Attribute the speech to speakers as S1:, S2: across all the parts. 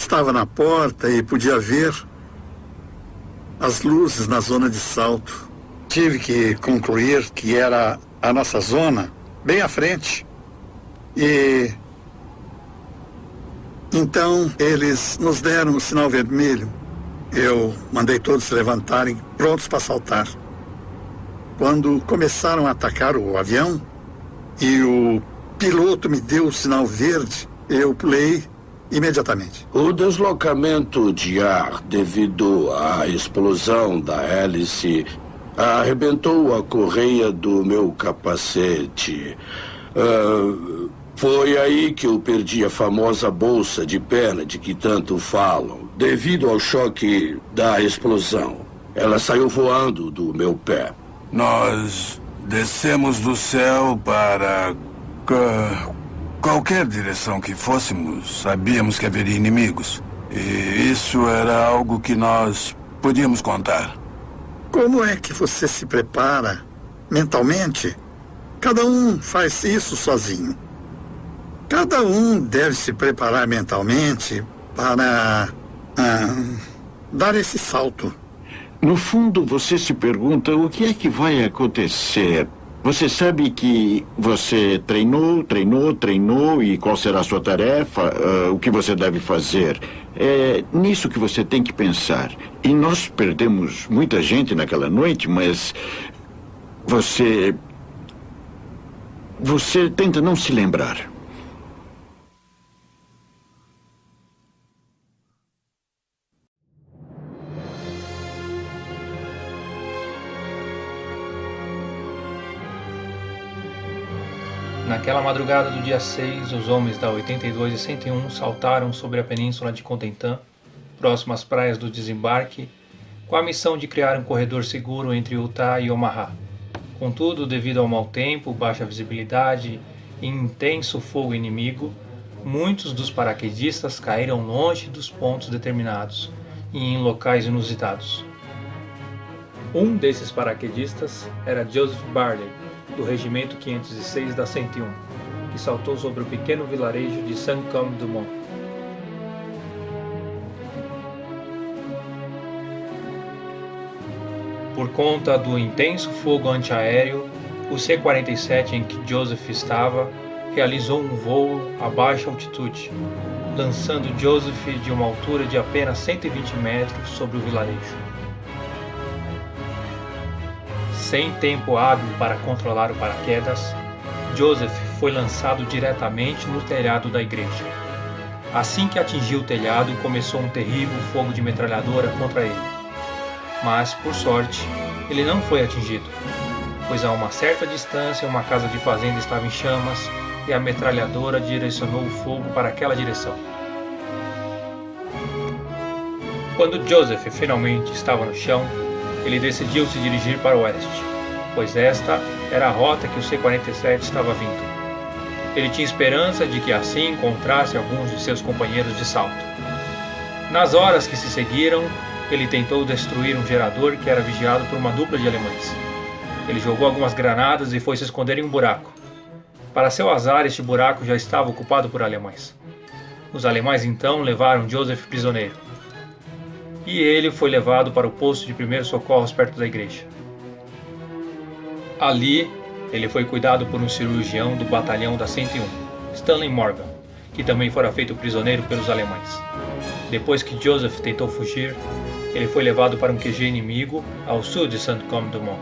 S1: Estava na porta e podia ver as luzes na zona de salto. Tive que concluir que era a nossa zona, bem à frente. E então eles nos deram o sinal vermelho. Eu mandei todos se levantarem, prontos para saltar. Quando começaram a atacar o avião e o piloto me deu o sinal verde, eu pulei imediatamente.
S2: O deslocamento de ar devido à explosão da hélice arrebentou a correia do meu capacete. Foi aí que eu perdi a famosa bolsa de perna de que tanto falam, devido ao choque da explosão. Ela saiu voando do meu pé.
S3: Nós descemos do céu para qualquer direção que fôssemos. Sabíamos que haveria inimigos. E isso era algo que nós podíamos contar.
S1: Como é que você se prepara mentalmente? Cada um faz isso sozinho. Cada um deve se preparar mentalmente para dar esse salto.
S4: No fundo, você se pergunta o que é que vai acontecer. Você sabe que você treinou e qual será a sua tarefa, o que você deve fazer. É nisso que você tem que pensar. E nós perdemos muita gente naquela noite, mas você tenta não se lembrar.
S5: Naquela madrugada do dia 6, os homens da 82 e 101 saltaram sobre a península de Cotentin, próximo às praias do desembarque, com a missão de criar um corredor seguro entre Utah e Omaha. Contudo, devido ao mau tempo, baixa visibilidade e intenso fogo inimigo, muitos dos paraquedistas caíram longe dos pontos determinados e em locais inusitados. Um desses paraquedistas era Joseph Barley, do Regimento 506 da 101, que saltou sobre o pequeno vilarejo de Saint-Côme-du-Mont. Por conta do intenso fogo antiaéreo, o C-47 em que Joseph estava realizou um voo a baixa altitude, lançando Joseph de uma altura de apenas 120 metros sobre o vilarejo. Sem tempo hábil para controlar o paraquedas, Joseph foi lançado diretamente no telhado da igreja. Assim que atingiu o telhado, começou um terrível fogo de metralhadora contra ele. Mas, por sorte, ele não foi atingido, pois a uma certa distância uma casa de fazenda estava em chamas e a metralhadora direcionou o fogo para aquela direção. Quando Joseph finalmente estava no chão, ele decidiu se dirigir para o oeste, pois esta era a rota que o C-47 estava vindo. Ele tinha esperança de que assim encontrasse alguns de seus companheiros de salto. Nas horas que se seguiram, ele tentou destruir um gerador que era vigiado por uma dupla de alemães. Ele jogou algumas granadas e foi se esconder em um buraco. Para seu azar, este buraco já estava ocupado por alemães. Os alemães então levaram Joseph prisioneiro. E ele foi levado para o posto de primeiros socorros perto da igreja. Ali, ele foi cuidado por um cirurgião do batalhão da 101, Stanley Morgan, que também fora feito prisioneiro pelos alemães. Depois que Joseph tentou fugir, ele foi levado para um QG inimigo ao sul de Saint-Côme-du-Mont.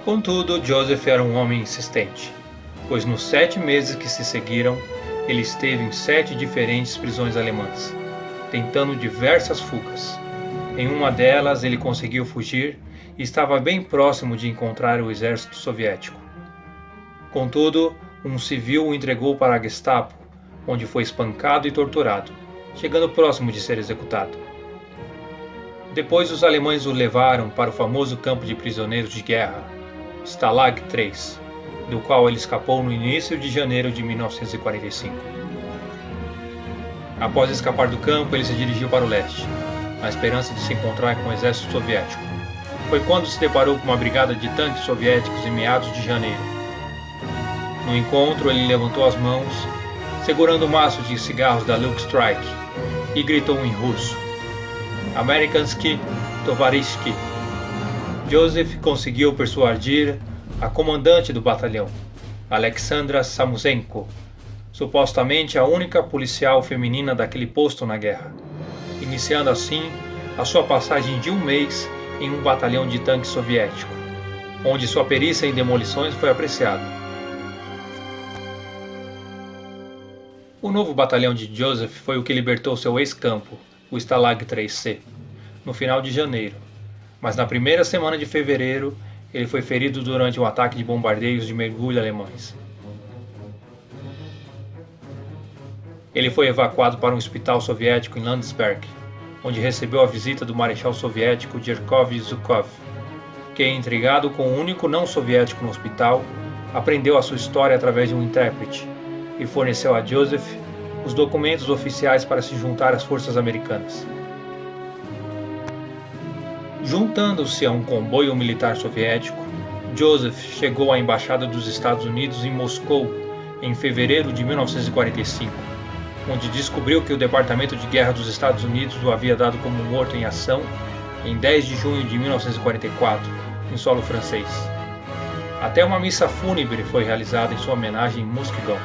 S5: Contudo, Joseph era um homem insistente, pois nos 7 meses que se seguiram, ele esteve em 7 diferentes prisões alemãs, tentando diversas fugas. Em uma delas, ele conseguiu fugir e estava bem próximo de encontrar o exército soviético. Contudo, um civil o entregou para a Gestapo, onde foi espancado e torturado, chegando próximo de ser executado. Depois, os alemães o levaram para o famoso campo de prisioneiros de guerra, Stalag 3, do qual ele escapou no início de janeiro de 1945. Após escapar do campo, ele se dirigiu para o leste, na esperança de se encontrar com o exército soviético. Foi quando se deparou com uma brigada de tanques soviéticos em meados de janeiro. No encontro, ele levantou as mãos segurando o maço de cigarros da Luke Strike, e gritou em russo: Amerikansky Tovarishki. Joseph conseguiu persuadir a comandante do batalhão, Alexandra Samusenko, supostamente a única policial feminina daquele posto na guerra, iniciando assim a sua passagem de um mês em um batalhão de tanque soviético, onde sua perícia em demolições foi apreciada. O novo batalhão de Joseph foi o que libertou seu ex-campo, o Stalag 3C, no final de janeiro, mas na primeira semana de fevereiro ele foi ferido durante um ataque de bombardeios de mergulho alemães. Ele foi evacuado para um hospital soviético em Landsberg, onde recebeu a visita do marechal soviético Yerkov Zhukov, que, intrigado com o único não soviético no hospital, aprendeu a sua história através de um intérprete e forneceu a Joseph os documentos oficiais para se juntar às forças americanas. Juntando-se a um comboio militar soviético, Joseph chegou à Embaixada dos Estados Unidos em Moscou em fevereiro de 1945, onde descobriu que o Departamento de Guerra dos Estados Unidos o havia dado como morto em ação em 10 de junho de 1944, em solo francês. Até uma missa fúnebre foi realizada em sua homenagem em Muskegon,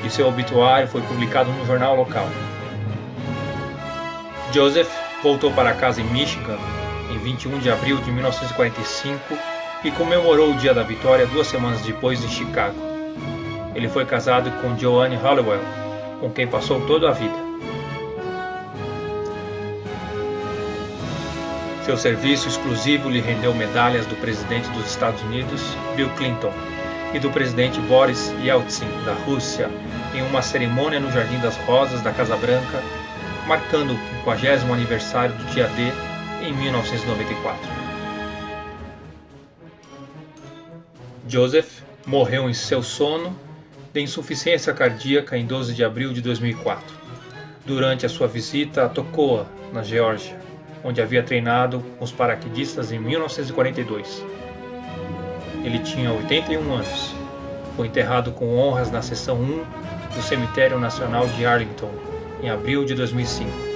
S5: e seu obituário foi publicado no jornal local. Joseph voltou para casa em Michigan em 21 de abril de 1945 e comemorou o Dia da Vitória 2 semanas depois em Chicago. Ele foi casado com Joanne Halliwell, com quem passou toda a vida. Seu serviço exclusivo lhe rendeu medalhas do presidente dos Estados Unidos, Bill Clinton, e do presidente Boris Yeltsin, da Rússia, em uma cerimônia no Jardim das Rosas da Casa Branca, marcando o 50º aniversário do dia D em 1994. Joseph morreu em seu sono de insuficiência cardíaca em 12 de abril de 2004, durante a sua visita a Toccoa, na Geórgia, onde havia treinado com os paraquedistas em 1942. Ele tinha 81 anos. Foi enterrado com honras na seção 1 do Cemitério Nacional de Arlington, em abril de 2005.